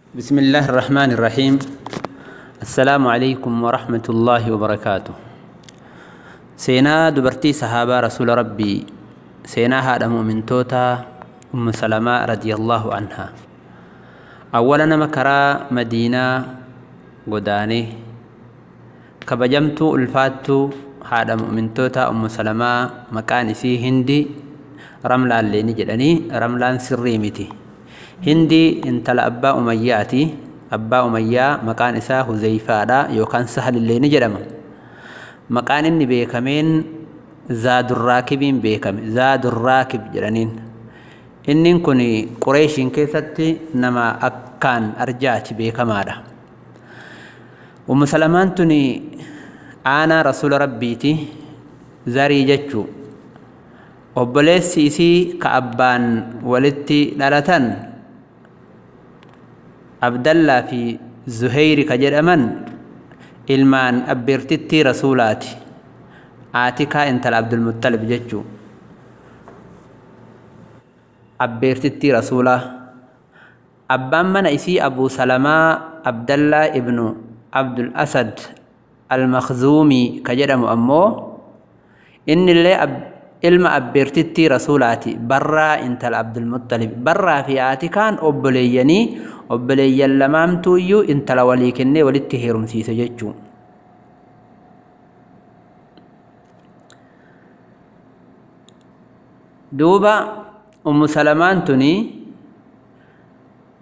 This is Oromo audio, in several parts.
بسم الله الرحمن الرحيم. السلام عليكم ورحمة الله وبركاته. سينا دبرتي صحابة رسول ربي سينا هذا مؤمن توتا سلمة رضي الله عنها. أولا مكرا مدينة قداني كبجمت الفاتو هذا مؤمن توتا سلمة مكان سي هندي رملان اللي نجدني رملان سريمتي هندي انت لأبا أمياتي أبا أميا مكان إساه زيفادا يوكان سهل اللي نجرم مكان إني بيكمين زاد الراكبين بيكم زاد الراكب جرانين إني كوني قريشين كيستي نما أكان أرجات بيكمادا ومسلمان تني أنا رسول ربيتي زاري جتشو وبلس سيسي كأبان ولدتي لالتان عبد الله في زهير كجرمن إلمان أبرتتي رسولاتي آتيكا انت عبد المطلب جتشو أبرتتي رسولا أبان من إسي أبو سلمة عبد الله ابن عبد الأسد المخزومي كجرم أمو إن اللي ilma abbirtitti rasuulaati barraa intala Abdul Muttalib barraa fi haati kaan obboleeyyan lamaamtuuyyuu intala walii kennee walitti heerumsiise jechuu duuba ummu salamaan tuni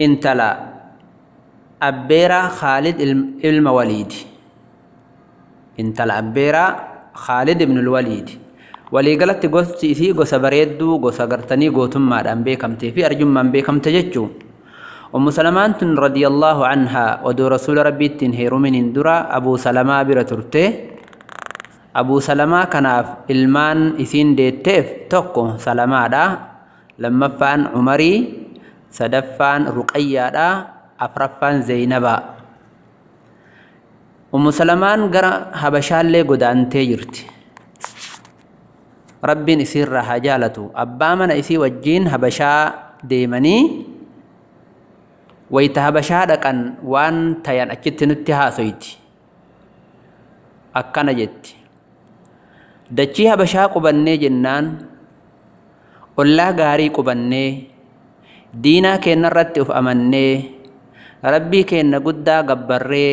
intala abbeeraa Khaalid ilma Waliidi intala abbeeraa Khaalid ibn al-Waliidi ولي قالت قصتي سي قص بريدو قص قرتني قوتم ما دام بيكمتي في أرجم من بيكمت جتشو أم سلمان رضي الله عنها ودو رسول ربي تنهير من اندرا أبو سلمة برترته أبو سلمة كان إلمان إسين ديتف توكو سلمة دا لما فان عمري سدفان رقية دا أفرفان زينبا أم سلمان قرأ هبشال لي قدان تيجرتي ربين يصير رجالته أبا من يصير وجين هبشا ديمني ويتهبشا دكان وان تيان أكيد نتها سويتي أكنا جت دتشي هبشا قبني جنان الله غاري قبني دينا كنا رتف أمني ربي كنا قدا قبري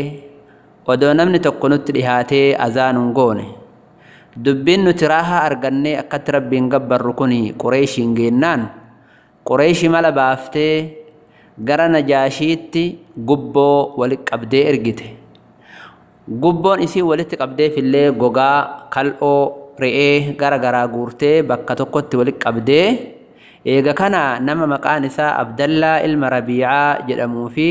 ودونا من تقنط لهاتي أذان قوني دبين نتراها أرجعني أكتر بينجبر ركني قريش إنجنان قريش مالا بافتة جرنا جاشيتي جبو ولك أبدي إرجته جبون إسي ولك أبدي في الليل جوجا كالو رئيه جرا غورته بكتوكت ولك أبدي إيجا كنا نما مكانسا عبد الله المربيعة جدمون في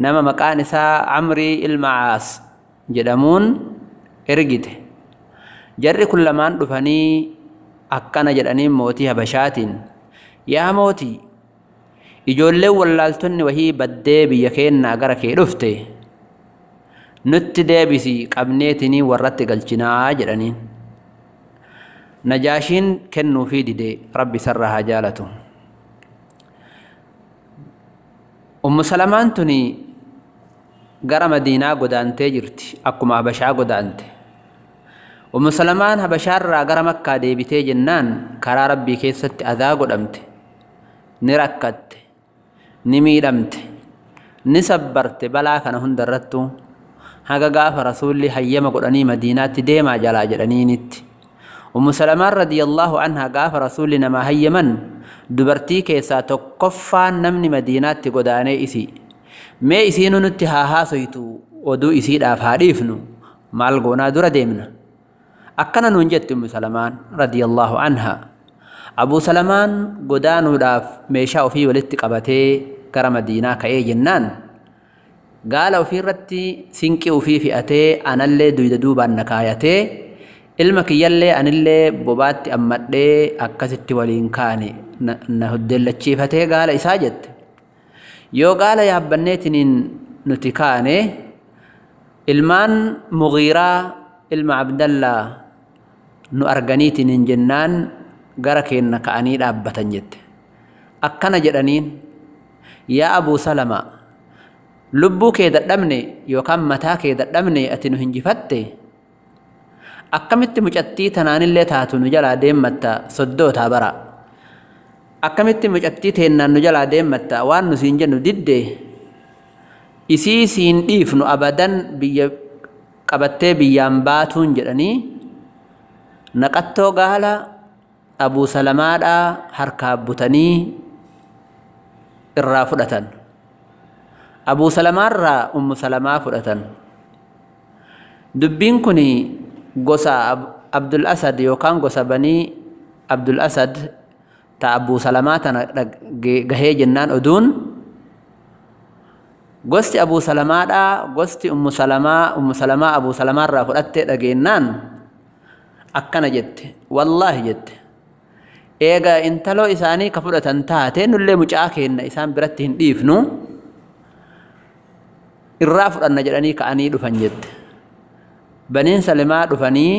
نما مكانسا عمري المعاص جدمون إرجته جرّي كل ما دفني أكنا جرّاني موتي هبشاتين يا موتي يجول له واللالتني وهي بدّي بيكين ناقرك رفته نت دابسي قبنيتني ورّت قلتنا جرّاني نجاشين كنو في دي ربي سرها جالته أم سلمان تني قرى مدينة قدانتي جرتي أكما هبشا قدانتي أم سلمان هبشار راغر مكة ديبتي جنان كرا ربي كيست أذا قدمت نركت نميدمت نسبرت بلا كان هندرتو هاغا غاف رسولي هيما قدني مدينة ديما جلا جلنينت أم سلمان رضي الله عنها غاف رسولي نما هيمن دبرتي كيسا تقفان نمني مدينة قداني إسي ما إسينو نتهاها سيتو ودو إسي دافاريفنو مالغونا دور ديمنا أكنا ننجت أم سلمان رضي الله عنها أبو سلمان قدانو داف ميشاو في ولدت قبتي كرا مدينة كأي جنان قالوا في رتي سنكي وفي فئتي أنا اللي دوبا نكايتي ilma kiyyallee anillee bobaatti ammadhee akkasitti waliin kaane na huddeellachiifatee gaala isaa jette yoo gaala yaabbanneetiniin nuti kaane ilmaan Mughiiraa ilma Abdallaa nu arganiitiniin jennaan gara keenna ka'anii dhaabbatan jette akkana jedhaniin yaa Abuu Salama lubbuu kee dadhabne yookaan mataa kee dadhabne ati nu hinjifatte akkamitti mucattii tanaanillee taatu nu jalaa deematta soddootaa bara akkamitti mucattii teennaan nu jalaa deematta waan nu siin jennu didde isii siin dhiifnu abadan biyya qabattee biyyaan baatuun jedhanii naqattoo gaala Abuu Salamaadhaa harkaa butanii irraa fudhatan. Abuu Salamaarraa Ummu Salamaa fudhatan. Dubbiin kun gosa Abdul Asad yookaan gosa banii Abdul Asad ta Abuu Salamaa tana gahee jennaan oduun gosti Abuu Salamaadhaa gosti Ummu Salamaa Abuu Salamaarraa fudhattee dhageennaan akkana jette wallaahi jette eega intaloo isaanii ka fudhatan taate nullee mucaa keenna isaan biratti hin dhiifnu irraa fudhanna jedhanii ka'anii dhufan jette baniin Salimaa dhufanii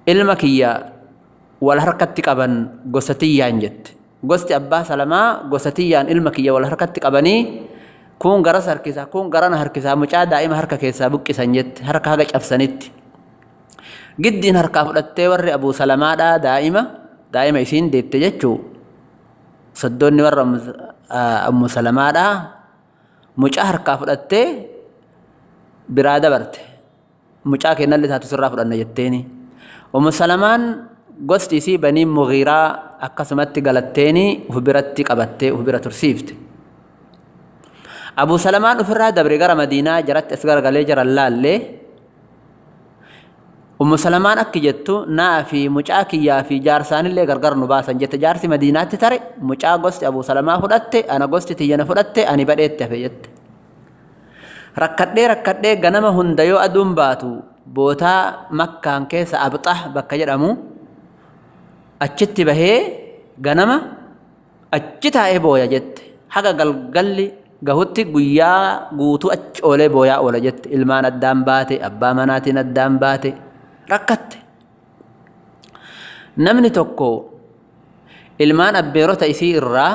ilma kiyya wal harkatti qaban gosatiyyaan jette gosti abbaa Salamaa gosatiyyaan ilma kiyya wal harkatti qabanii kun garas harkisaa kun garana harkisaa mucaa daa'ima harka keessaa buqqisan jette harka haga cabsanitti giddiin harkaa fudhattee warri Abuu Salamaadhaa daa'ima isiin deette jechuu soddoonni warra Ummu Salamaadhaa mucaa harkaa fudhattee biraa dabarte mucaa kennallee taatu sirraa fudhanna jetteeni Ummu Salamaan gosti isii banii Mughiiraa akkasumatti galatteeni uf biratti qabattee uf bira tursiifte Abuu Salamaan ufirraa dabre gara Madiinaa jaratti as garagalee jiran laallee Ummu Salamaan akki jettu naa fi mucaa kiyyaa fi jaarsaanillee gargar nu baasan jette jaarsi Madiinaatti tare mucaa gosti Abuu Salamaa fudhatte ana gosti tiyyana fudhatte ani badheetti hafe jette rakkadhee ganama hunda yoo aduun baatu bootaa Makkaan keessa Abxah bakka jedhamu achitti bahee ganama achi taa'ee booya jette haga galgalli gahutti guyyaa guutuu achi oolee booyaa oola jette ilmaan addaan baate abbaa manaatiin addaan baate rakkatte namni tokko ilmaan abbeerota isii irraa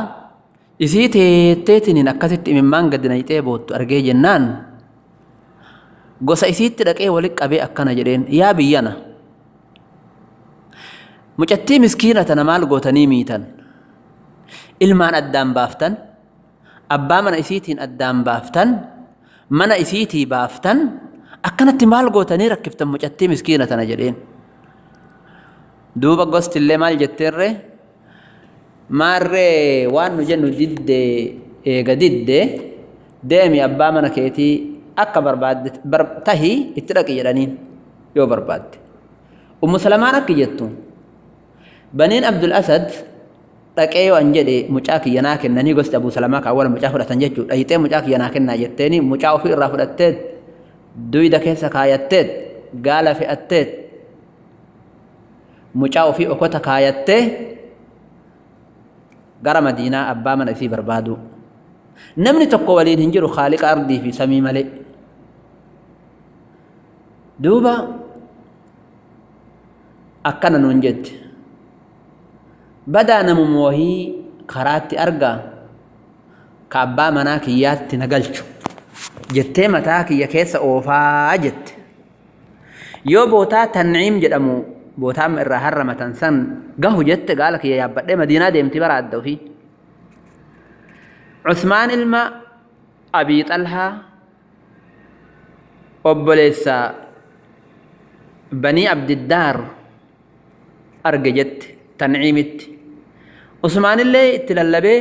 isii teetteetiin akkasitti imimmaan gadi nayxee boottu argee jennaan gosa isiitti dhaqee walitti qabee akkana jedheen yaa biyyana mucattii miskiina tana maal gootanii miitan ilmaan addaan baaftan abbaa mana isiitiin addaan baaftan mana isiitii baaftan akkanatti maal gootanii rakkiftan mucattii miskiina tana jedheen duuba gostillee maal jetteerre maarree waan nu jennu didde eega didde deemi abbaa mana keetii akka barbaadde tahii itti dhaqi jedhaniin yoo barbaadde Ummu Salamaan akki jettu baniin Abdul Asad dhaqee yoo an jedhe mucaa kiyya naa kennanii gosti Abuu Salamaa kaawwala mucaa fudhatan jechuudha dhayitee mucaa kiyya naa kennaa jetteeni mucaa ofii irraa fudhatteet duyda keessa kaayatteet gaala fe'atteet mucaa ofii okota kaayattee gara Madiinaa abbaa mana isii barbaadu namni tokko waliin hin jiru Khaaliqa ardii fi samii malee duuba akkana nuun jette badaa namuma wahii karaatti argaa ka abbaa manaa kiyyaatti na galchu jettee mataa kiyya keessa oofaa jette yoo bootaa Tanciim jedhamu bootaa irraa harramatan san gahu jette gaala kiyya yaabbadhee Madiinaa deemti bara adda ofii Usmaan ilma Abii Xalhaa obboleessa banii Abdiddaar arge jette Tanciimitti Usmaanillee itti lallabee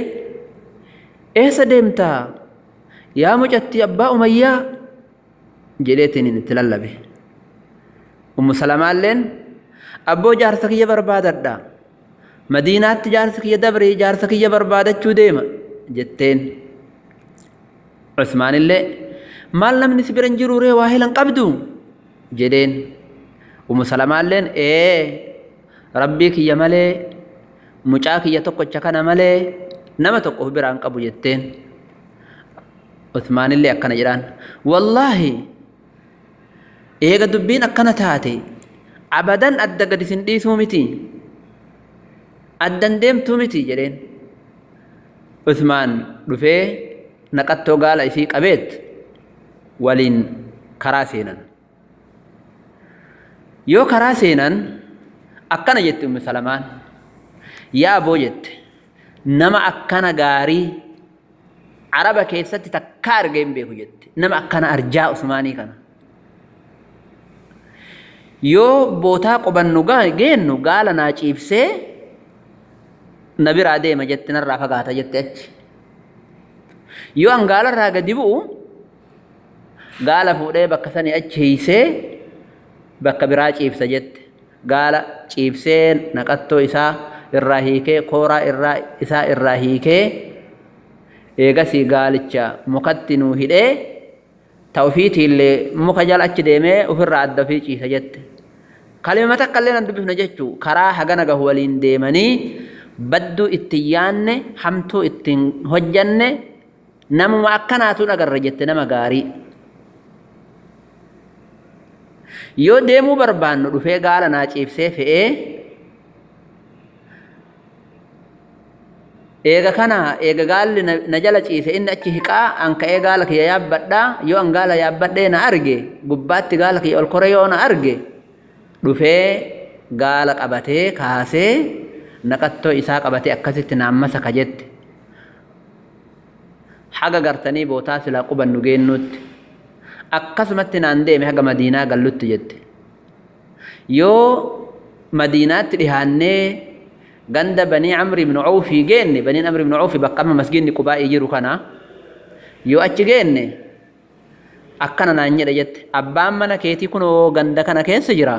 eessa deemtaa yaa mucattii abbaa Umayyaa jedheetiin itti lallabe Ummu Salamaalleen abboo jaarsa kiyya barbaadadha Madiinaatti jaarsa kiyya dabre jaarsa kiyya barbaadachuu deema jetteen Usmaanillee maal namni si bira hin jiru ree waa helan qabdu jedheen Ummu Salamaalleen rabbii kiyya malee mucaa kiyya tokkocha kana malee nama tokko biraan qabu jetteen Usmaanillee akkana jedhaan wallaahi eega dubbiin akkana taate abadan adda gadi sin dhiisuu miti addan deemtuu miti jedheen عثمان دفه نقطو قال إسي قبيت ولين كراسينا يو كراسينا أكنا جت أم سلمان يا أبو جت نما أكنا غاري عربة كيستي تكار جيم بيه جت نما أكنا أرجاء عثماني كان يو بوتا قبن نوغا جينو قال ناجيب سي نبي رادي ما جت نرى فقاتا جت يو أن قال راجع ديبو قال فودي بكسني أجهيسه بك براجيب سجت قال جيب سين نقطو إسا الراهيكي كورا إسا الراهيكي إيغسي قالتشا مقتنو هدي توفيتي اللي مخجل أجديمي وفر عد فيكي سجت كلمة تقلنا ندبه نجتشو كرا حقنا قهولين ديماني بدو اتيان حمتو اتن هجن نمو أكناتو نقر رجت نما غاري يو ديمو بربان رفي قال ناجيب سيف إيغا كانا إيغا قال نجل چيسي إن أچي حقا أنك إيغا لك يابدا يو أن قال يابدا نا أرغي قبات قال لك يول كوريو نا أرغي رفي قال قبتي كاسي نقطو إساق قبتي أكسيت نامسا كجت حقا قرتني بوتاس لا قبن نجين نوت أقسمت ناندي مهجا مدينة قلت جد يو مدينة رهانة غند بني عمرو بن عوف جيني بني عمرو بن عوف بقام مسجد قباء يجرو كنا يو أتش جيني أكنا نانية جد أبام منا كيتي كنو غند كنا كين سجرا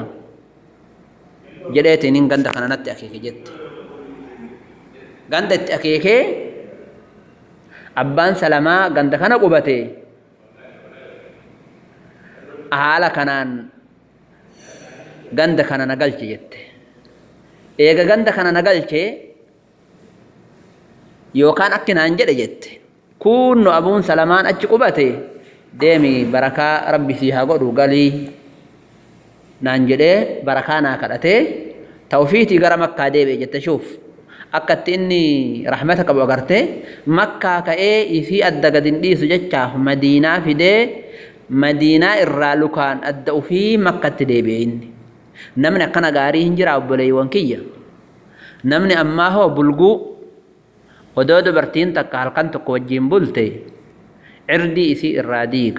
جدتي نين غند كنا نت أكيك جد غند أكيك أبان سلامة غند كنا قبتي أهلا كنان غند كنا نقلت جد إيجا غند كنا نقلت يوكان أكنا أنجد جد كونو أبون سلمان أتشقبتي ديمي بركة ربي فيها قدو قالي نانجد بركة ناكدتي توفيتي غرا مكة ديبي جد تشوف أكدت إني رحمتك بوغرتي مكة كأي في أدقدين دي سجدشاه مدينة في دي مدينة الرالو كان أدعو في مكة ديبين نمني كان غاري هنجر أبولي وانكية نمني أما هو بلغو ودودو برتين تكا هلقان تقوجين بولتي عردي إسي الراديك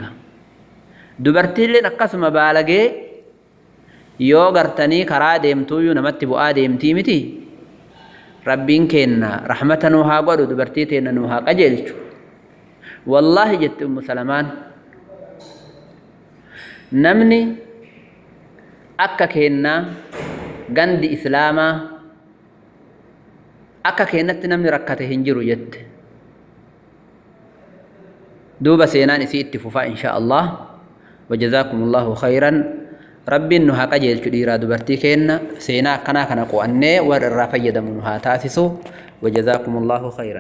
دوبرتين لي نقص مبالغي يو غرتني كرا ديمتو يو نمت بؤا ديمتي متي ربين كينا رحمة نوها قدو دوبرتين نوها قجلتو والله جت أم سلمان نمني أكا كينا غند إسلاما أكا كينت نمني ركته هنجرو جت دوبا سينان إسي اتفوفا إن شاء الله وجزاكم الله خيرا ربي إنها قجل شديرا دبرتي كينا سينا كنا قواني ور الرافية دمونها تاسسو وجزاكم الله خيرا